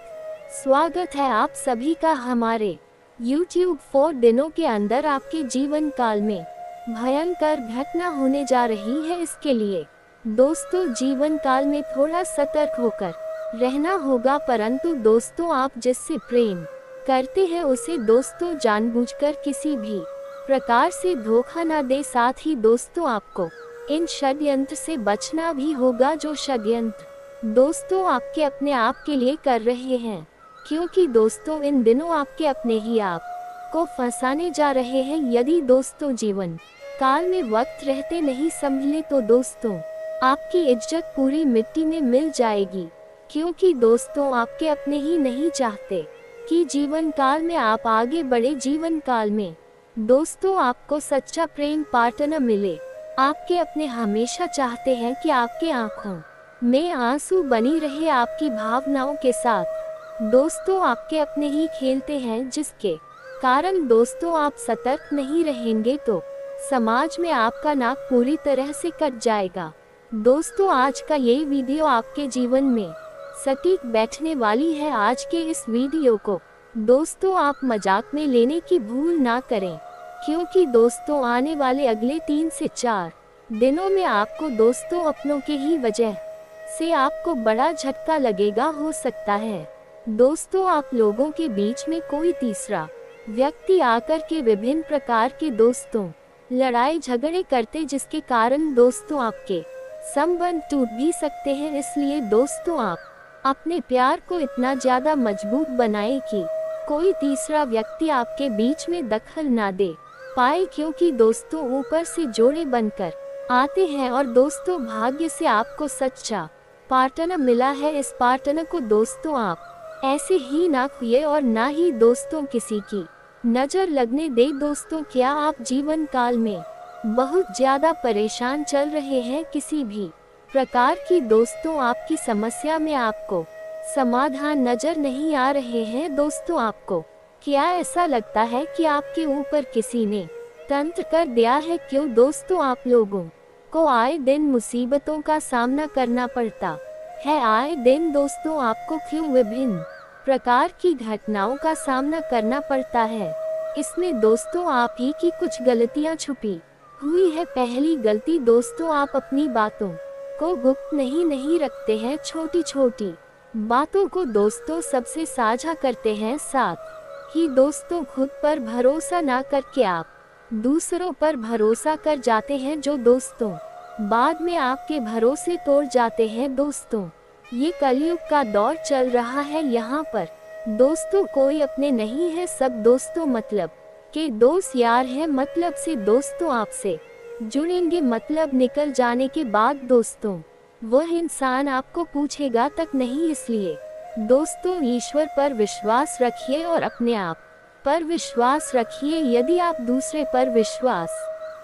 स्वागत है आप सभी का हमारे YouTube 4 दिनों के अंदर। आपके जीवन काल में भयंकर घटना होने जा रही है, इसके लिए दोस्तों जीवन काल में थोड़ा सतर्क होकर रहना होगा। परंतु दोस्तों आप जिससे प्रेम करते हैं उसे दोस्तों जानबूझकर किसी भी प्रकार से धोखा न दे। साथ ही दोस्तों आपको इन षड्यंत्र से बचना भी होगा जो षड्यंत्र दोस्तों आपके अपने आप के लिए कर रहे हैं, क्योंकि दोस्तों इन दिनों आपके अपने ही आप को फंसाने जा रहे हैं। यदि दोस्तों जीवन काल में वक्त रहते नहीं संभले तो दोस्तों आपकी इज्जत पूरी मिट्टी में मिल जाएगी, क्योंकि दोस्तों आपके अपने ही नहीं चाहते कि जीवन काल में आप आगे बढ़े। जीवन काल में दोस्तों आपको सच्चा प्रेम पार्टनर मिले। आपके अपने हमेशा चाहते हैं कि आपके आंखों में आंसू बनी रहे आपकी भावनाओं के साथ। दोस्तों आपके अपने ही खेलते हैं, जिसके कारण दोस्तों आप सतर्क नहीं रहेंगे तो समाज में आपका नाक पूरी तरह से कट जाएगा। दोस्तों आज का ये वीडियो आपके जीवन में सटीक बैठने वाली है। आज के इस वीडियो को दोस्तों आप मजाक में लेने की भूल ना करें, क्योंकि दोस्तों आने वाले अगले 3 से 4 दिनों में आपको दोस्तों अपनों के ही वजह से आपको बड़ा झटका लगेगा। हो सकता है दोस्तों आप लोगों के बीच में कोई तीसरा व्यक्ति आकर के विभिन्न प्रकार के दोस्तों लड़ाई झगड़े करते, जिसके कारण दोस्तों आपके संबंध टूट भी सकते हैं। इसलिए दोस्तों आप अपने प्यार को इतना ज्यादा मजबूत बनाएं कि कोई तीसरा व्यक्ति आपके बीच में दखल ना दे पाए, क्योंकि दोस्तों ऊपर से जोड़े बनकर आते हैं और दोस्तों भाग्य से आपको सच्चा पार्टनर मिला है। इस पार्टनर को दोस्तों आप ऐसे ही ना खोइए और ना ही दोस्तों किसी की नजर लगने दे। दोस्तों क्या आप जीवन काल में बहुत ज्यादा परेशान चल रहे हैं, किसी भी प्रकार की दोस्तों आपकी समस्या में आपको समाधान नजर नहीं आ रहे हैं? दोस्तों आपको क्या ऐसा लगता है कि आपके ऊपर किसी ने तंत्र कर दिया है? क्यों दोस्तों आप लोगों को आए दिन मुसीबतों का सामना करना पड़ता है? आए दिन दोस्तों आपको क्यों विभिन्न प्रकार की घटनाओं का सामना करना पड़ता है? इसमें दोस्तों आप ही की कुछ गलतियां छुपी हुई है। पहली गलती दोस्तों आप अपनी बातों को गुप्त नहीं रखते हैं। छोटी छोटी बातों को दोस्तों सबसे साझा करते हैं। साथ ही दोस्तों खुद पर भरोसा ना करके आप दूसरों पर भरोसा कर जाते हैं, जो दोस्तों बाद में आपके भरोसे तोड़ जाते हैं। दोस्तों ये कलयुग का दौर चल रहा है, यहाँ पर दोस्तों कोई अपने नहीं है, सब दोस्तों मतलब के दोस्त यार हैं। मतलब से दोस्तों आपसे जुड़ेंगे, मतलब निकल जाने के बाद दोस्तों वह इंसान आपको पूछेगा तक नहीं। इसलिए दोस्तों ईश्वर पर विश्वास रखिए और अपने आप पर विश्वास रखिए। यदि आप दूसरे पर विश्वास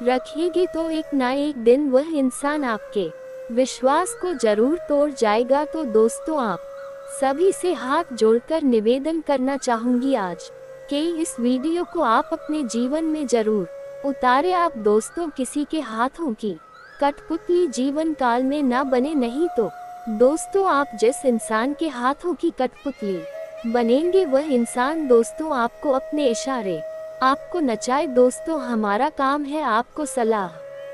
रखेंगे तो एक ना एक दिन वह इंसान आपके विश्वास को जरूर तोड़ जाएगा। तो दोस्तों आप सभी से हाथ जोड़कर निवेदन करना चाहूंगी आज के इस वीडियो को आप अपने जीवन में जरूर उतारे। आप दोस्तों किसी के हाथों की कठपुतली जीवन काल में ना बने, नहीं तो दोस्तों आप जिस इंसान के हाथों की कठपुतली बनेंगे वह इंसान दोस्तों आपको अपने इशारे आपको नचाए। दोस्तों हमारा काम है आपको सलाह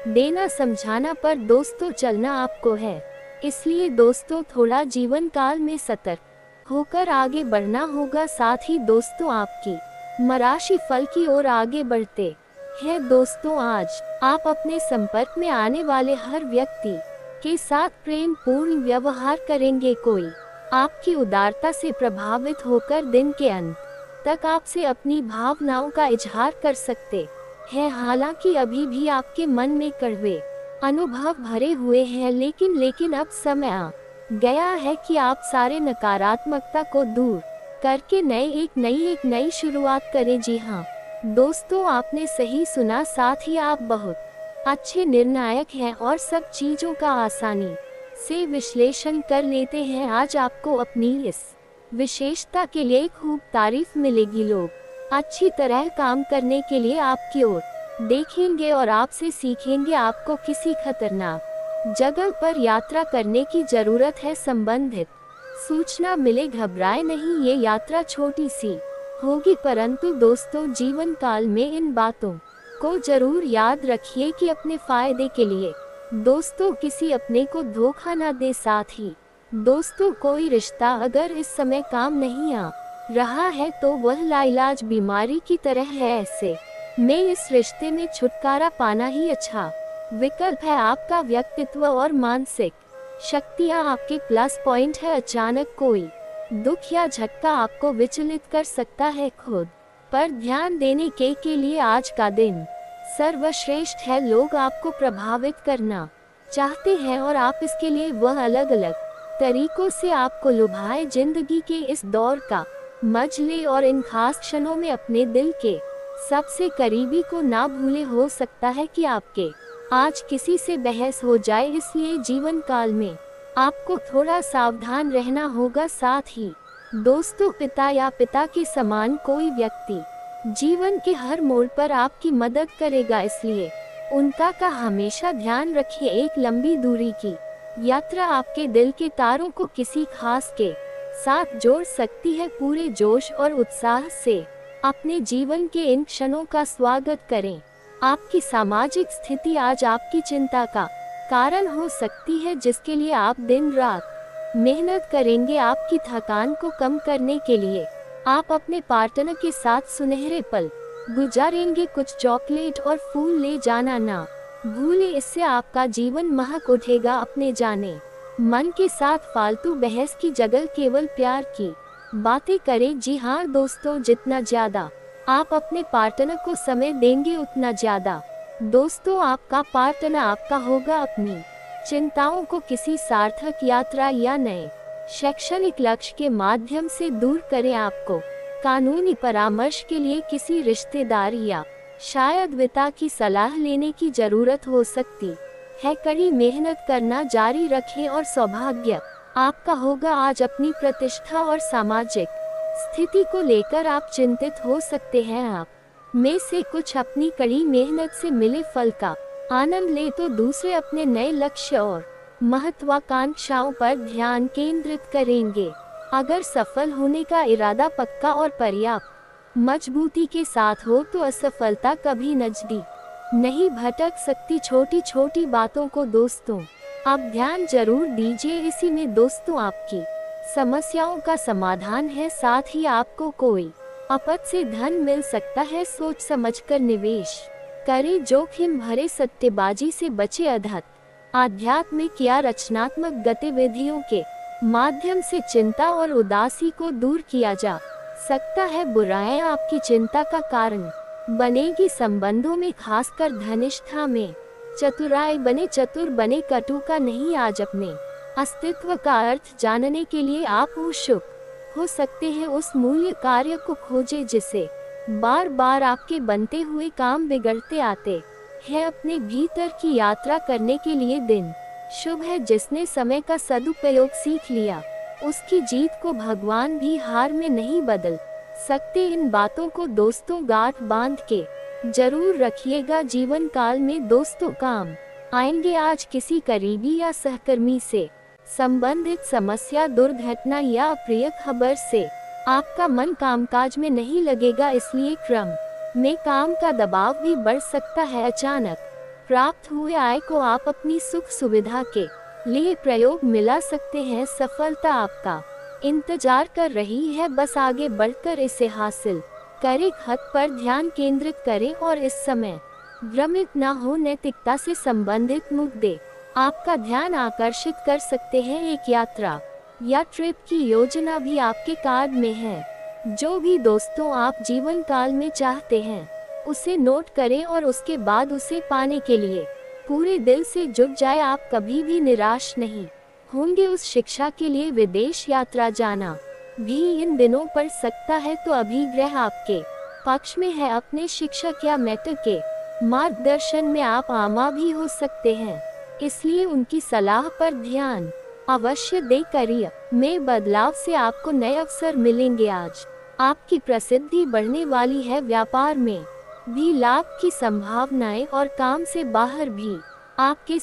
देना, समझाना, पर दोस्तों चलना आपको है। इसलिए दोस्तों थोड़ा जीवन काल में सतर्क होकर आगे बढ़ना होगा। साथ ही दोस्तों आपकी मराशी फल की ओर आगे बढ़ते है। दोस्तों आज आप अपने संपर्क में आने वाले हर व्यक्ति के साथ प्रेम पूर्ण व्यवहार करेंगे। कोई आपकी उदारता से प्रभावित होकर दिन के अंत तक आपसे अपनी भावनाओं का इजहार कर सकते हैं। हालांकि अभी भी आपके मन में कड़वे अनुभव भरे हुए हैं, लेकिन अब समय आ गया है कि आप सारे नकारात्मकता को दूर करके एक नई शुरुआत करें। जी हाँ दोस्तों, आपने सही सुना, साथ ही आप बहुत अच्छे निर्णायक हैं और सब चीजों का आसानी से विश्लेषण कर लेते हैं। आज आपको अपनी इस विशेषता के लिए खूब तारीफ मिलेगी। लोग अच्छी तरह काम करने के लिए आपकी ओर देखेंगे और आपसे सीखेंगे। आपको किसी खतरनाक जगह पर यात्रा करने की जरूरत है, संबंधित सूचना मिले, घबराए नहीं। ये यात्रा छोटी सी होगी, परंतु दोस्तों जीवन काल में इन बातों को जरूर याद रखिए कि अपने फायदे के लिए दोस्तों किसी अपने को धोखा ना दे। साथ ही दोस्तों कोई रिश्ता अगर इस समय काम नहीं आ रहा है तो वह लाइलाज बीमारी की तरह है। ऐसे में इस रिश्ते में छुटकारा पाना ही अच्छा विकल्प है। आपका व्यक्तित्व और मानसिक शक्तियाँ आपके प्लस पॉइंट है। अचानक कोई दुख या झटका आपको विचलित कर सकता है। खुद पर ध्यान देने के लिए आज का दिन सर्वश्रेष्ठ है। लोग आपको प्रभावित करना चाहते हैं और आप इसके लिए वह अलग अलग तरीकों से आपको लुभाए। जिंदगी के इस दौर का मजा ले और इन खास क्षणों में अपने दिल के सबसे करीबी को ना भूले। हो सकता है कि आपके आज किसी से बहस हो जाए, इसलिए जीवन काल में आपको थोड़ा सावधान रहना होगा। साथ ही दोस्तों पिता या पिता के समान कोई व्यक्ति जीवन के हर मोड़ पर आपकी मदद करेगा, इसलिए उनका का हमेशा ध्यान रखिए। एक लंबी दूरी की यात्रा आपके दिल के तारों को किसी खास के साथ जोड़ सकती है। पूरे जोश और उत्साह से अपने जीवन के इन क्षणों का स्वागत करें। आपकी सामाजिक स्थिति आज आपकी चिंता का कारण हो सकती है, जिसके लिए आप दिन रात मेहनत करेंगे। आपकी थकान को कम करने के लिए आप अपने पार्टनर के साथ सुनहरे पल गुजारेंगे। कुछ चॉकलेट और फूल ले जाना ना भूले, इससे आपका जीवन महक उठेगा। अपने जाने मन के साथ फालतू बहस की जगह केवल प्यार की बातें करें। जी हाँ दोस्तों, जितना ज्यादा आप अपने पार्टनर को समय देंगे उतना ज्यादा दोस्तों आपका पार्टनर आपका होगा। अपनी चिंताओं को किसी सार्थक यात्रा या नए शैक्षणिक लक्ष्य के माध्यम से दूर करें। आपको कानूनी परामर्श के लिए किसी रिश्तेदार या शायद पिता की सलाह लेने की जरूरत हो सकती है। कड़ी मेहनत करना जारी रखें और सौभाग्य आपका होगा। आज अपनी प्रतिष्ठा और सामाजिक स्थिति को लेकर आप चिंतित हो सकते हैं। आप में से कुछ अपनी कड़ी मेहनत से मिले फल का आनंद ले तो दूसरे अपने नए लक्ष्य और महत्वाकांक्षाओं पर ध्यान केंद्रित करेंगे। अगर सफल होने का इरादा पक्का और पर्याप्त मजबूती के साथ हो तो असफलता कभी नजदीक नहीं भटक सकती। छोटी छोटी बातों को दोस्तों आप ध्यान जरूर दीजिए, इसी में दोस्तों आपकी समस्याओं का समाधान है। साथ ही आपको कोई आपद से धन मिल सकता है। सोच समझकर निवेश करें, जोखिम भरे सट्टेबाजी से बचे। आध्यात्मिक या रचनात्मक गतिविधियों के माध्यम से चिंता और उदासी को दूर किया जा सकता है। बुराएं आपकी चिंता का कारण बनेगी। संबंधों में खासकर घनिष्ठता में चतुर बने, कटु का नहीं। आज अपने अस्तित्व का अर्थ जानने के लिए आप उत्सुक हो सकते हैं। उस मूल्य कार्य को खोजें जिसे बार बार आपके बनते हुए काम बिगड़ते आते हैं। अपने भीतर की यात्रा करने के लिए दिन शुभ है। जिसने समय का सदुपयोग सीख लिया उसकी जीत को भगवान भी हार में नहीं बदल सकते। इन बातों को दोस्तों गांठ बांध के जरूर रखिएगा। जीवन काल में दोस्तों काम आएंगे। आज किसी करीबी या सहकर्मी से संबंधित समस्या, दुर्घटना या अप्रिय खबर से आपका मन कामकाज में नहीं लगेगा, इसलिए क्रम में काम का दबाव भी बढ़ सकता है। अचानक प्राप्त हुए आय को आप अपनी सुख सुविधा के लिए प्रयोग मिला सकते हैं। सफलता आपका इंतजार कर रही है, बस आगे बढ़कर इसे हासिल करें। खत पर ध्यान केंद्रित करें और इस समय भ्रमित न हो। नैतिकता से संबंधित मुद्दे आपका ध्यान आकर्षित कर सकते हैं। एक यात्रा या ट्रिप की योजना भी आपके कार्ड में है। जो भी दोस्तों आप जीवन काल में चाहते हैं उसे नोट करें और उसके बाद उसे पाने के लिए पूरे दिल से जुट जाए। आप कभी भी निराश नहीं होंगे उस शिक्षा के लिए विदेश यात्रा जाना भी इन दिनों पड़ सकता है, तो अभी ग्रह आपके पक्ष में है। अपने शिक्षक या मेंटर के मार्गदर्शन में आप आमा भी हो सकते हैं, इसलिए उनकी सलाह पर ध्यान अवश्य दें। करियर में बदलाव से आपको नए अवसर मिलेंगे। आज आपकी प्रसिद्धि बढ़ने वाली है। व्यापार में भी लाभ की संभावनाएं और काम से बाहर भी आपके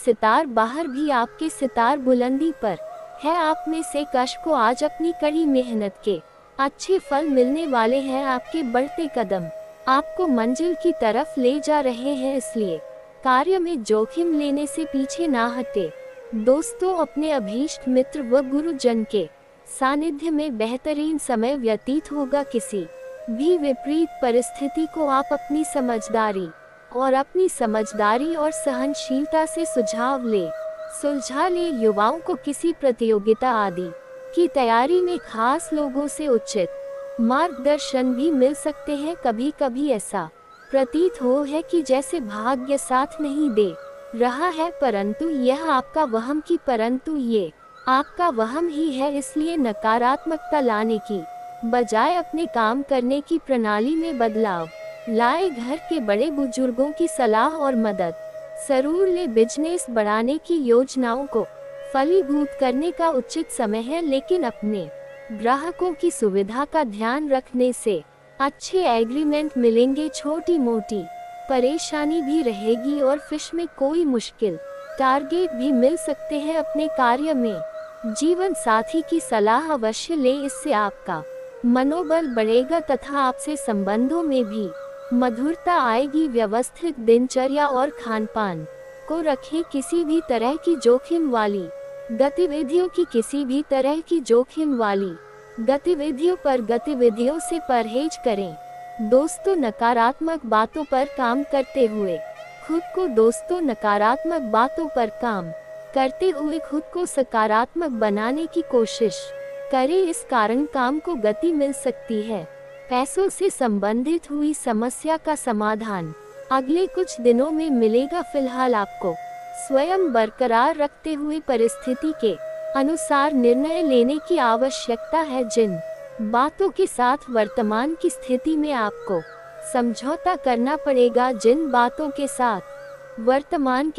सितार बुलंदी पर है। आप में से कष्ट को आज अपनी कड़ी मेहनत के अच्छे फल मिलने वाले हैं। आपके बढ़ते कदम आपको मंजिल की तरफ ले जा रहे हैं, इसलिए कार्य में जोखिम लेने से पीछे ना हटे। दोस्तों, अपने अभीष्ट मित्र व गुरुजन के सानिध्य में बेहतरीन समय व्यतीत होगा। किसी भी विपरीत परिस्थिति को आप अपनी समझदारी और सहनशीलता से सुलझा ले। युवाओं को किसी प्रतियोगिता आदि की तैयारी में खास लोगों से उचित मार्गदर्शन भी मिल सकते हैं। कभी कभी ऐसा प्रतीत हो है कि जैसे भाग्य साथ नहीं दे रहा है, परंतु ये आपका वहम ही है। इसलिए नकारात्मकता लाने की बजाय अपने काम करने की प्रणाली में बदलाव लाए। घर के बड़े बुजुर्गों की सलाह और मदद जरूर ले। बिजनेस बढ़ाने की योजनाओं को फलीभूत करने का उचित समय है, लेकिन अपने ग्राहकों की सुविधा का ध्यान रखने से अच्छे एग्रीमेंट मिलेंगे। छोटी मोटी परेशानी भी रहेगी और फिश में कोई मुश्किल टारगेट भी मिल सकते हैं। अपने कार्य में जीवन साथी की सलाह अवश्य ले, इससे आपका मनोबल बढ़ेगा तथा आपसे संबंधों में भी मधुरता आएगी। व्यवस्थित दिनचर्या और खानपान को रखें। किसी भी तरह की जोखिम वाली गतिविधियों से परहेज करें। दोस्तों, नकारात्मक बातों पर काम करते हुए खुद को सकारात्मक बनाने की कोशिश करें। इस कारण काम को गति मिल सकती है। पैसों से संबंधित हुई समस्या का समाधान अगले कुछ दिनों में मिलेगा। फिलहाल आपको स्वयं बरकरार रखते हुए परिस्थिति के अनुसार निर्णय लेने की आवश्यकता है। जिन बातों के साथ वर्तमान की स्थिति में आपको समझौता करना पड़ेगा, जिन बातों के साथ वर्तमान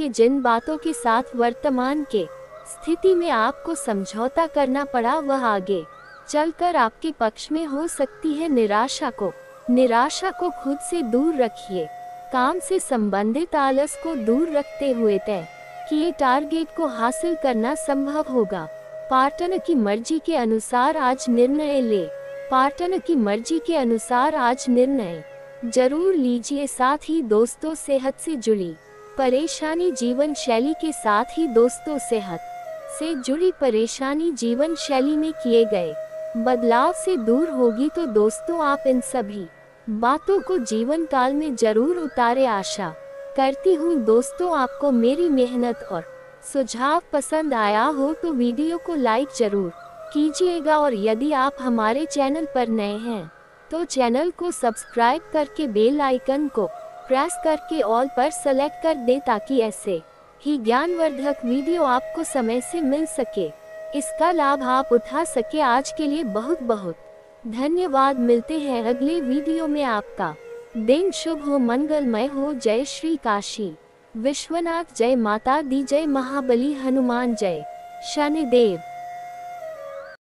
के स्थिति में आपको समझौता करना पड़ा, वह आगे चलकर आपके पक्ष में हो सकती है। निराशा को खुद से दूर रखिए। काम से संबंधित आलस को दूर रखते हुए तय किए टारगेट को हासिल करना संभव होगा। पार्टनर की मर्जी के अनुसार आज निर्णय जरूर लीजिए। साथ ही दोस्तों, सेहत से जुड़ी परेशानी जीवन शैली के साथ ही दोस्तों सेहत से जुड़ी परेशानी जीवन शैली में किए गए बदलाव से दूर होगी। तो दोस्तों, आप इन सभी बातों को जीवन काल में जरूर उतारे। आशा करती हूँ दोस्तों आपको मेरी मेहनत और सुझाव पसंद आया हो तो वीडियो को लाइक जरूर कीजिएगा, और यदि आप हमारे चैनल पर नए हैं तो चैनल को सब्सक्राइब करके बेल आइकन को प्रेस करके ऑल पर सेलेक्ट कर दे, ताकि ऐसे ही ज्ञानवर्धक वीडियो आपको समय से मिल सके, इसका लाभ आप उठा सके। आज के लिए बहुत बहुत धन्यवाद। मिलते हैं अगले वीडियो में। आपका दिन शुभ हो, मंगलमय हो। जय श्री काशी विश्वनाथ, जय माता दी, जय महाबली हनुमान, जय शनिदेव।